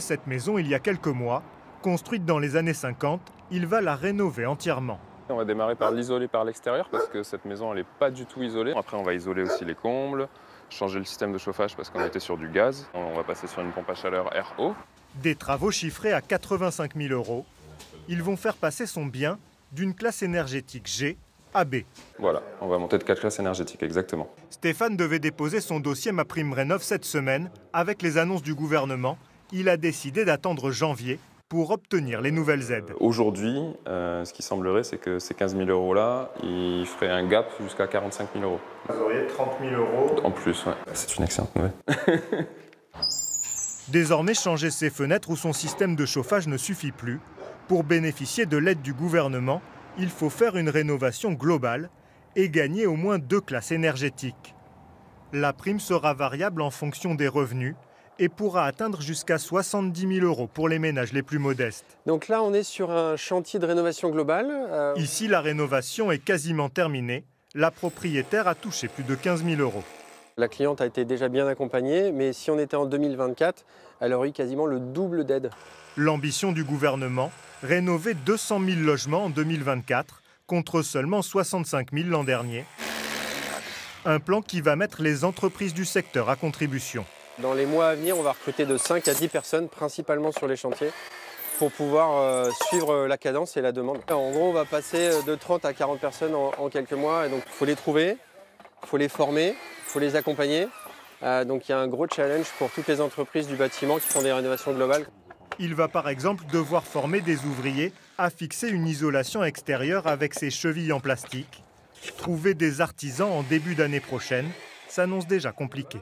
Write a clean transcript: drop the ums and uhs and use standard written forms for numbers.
Cette maison, il y a quelques mois, construite dans les années 50, il va la rénover entièrement. On va démarrer par l'isoler par l'extérieur parce que cette maison elle n'est pas du tout isolée. Après on va isoler aussi les combles, changer le système de chauffage parce qu'on était sur du gaz. On va passer sur une pompe à chaleur RO. Des travaux chiffrés à 85 000 €. Ils vont faire passer son bien d'une classe énergétique G à B. Voilà, on va monter de 4 classes énergétiques, exactement. Stéphane devait déposer son dossier MaPrimeRénov' cette semaine. Avec les annonces du gouvernement, il a décidé d'attendre janvier pour obtenir les nouvelles aides. Aujourd'hui, ce qui semblerait, c'est que ces 15 000 € là, ils feraient un gap jusqu'à 45 000 €. Vous auriez 30 000 € En plus, ouais. C'est une excellente nouvelle. Désormais, changer ses fenêtres ou son système de chauffage ne suffit plus. Pour bénéficier de l'aide du gouvernement, il faut faire une rénovation globale et gagner au moins 2 classes énergétiques. La prime sera variable en fonction des revenus et pourra atteindre jusqu'à 70 000 € pour les ménages les plus modestes. Donc là, on est sur un chantier de rénovation globale. Ici, la rénovation est quasiment terminée. La propriétaire a touché plus de 15 000 €. La cliente a été déjà bien accompagnée, mais si on était en 2024, elle aurait eu quasiment le double d'aide. L'ambition du gouvernement, rénover 200 000 logements en 2024, contre seulement 65 000 l'an dernier. Un plan qui va mettre les entreprises du secteur à contribution. Dans les mois à venir, on va recruter de 5 à 10 personnes, principalement sur les chantiers, pour pouvoir suivre la cadence et la demande. En gros, on va passer de 30 à 40 personnes en quelques mois. Et donc, il faut les trouver, il faut les former, il faut les accompagner. Donc, il y a un gros challenge pour toutes les entreprises du bâtiment qui font des rénovations globales. Il va par exemple devoir former des ouvriers à fixer une isolation extérieure avec ses chevilles en plastique. Trouver des artisans en début d'année prochaine s'annonce déjà compliqué.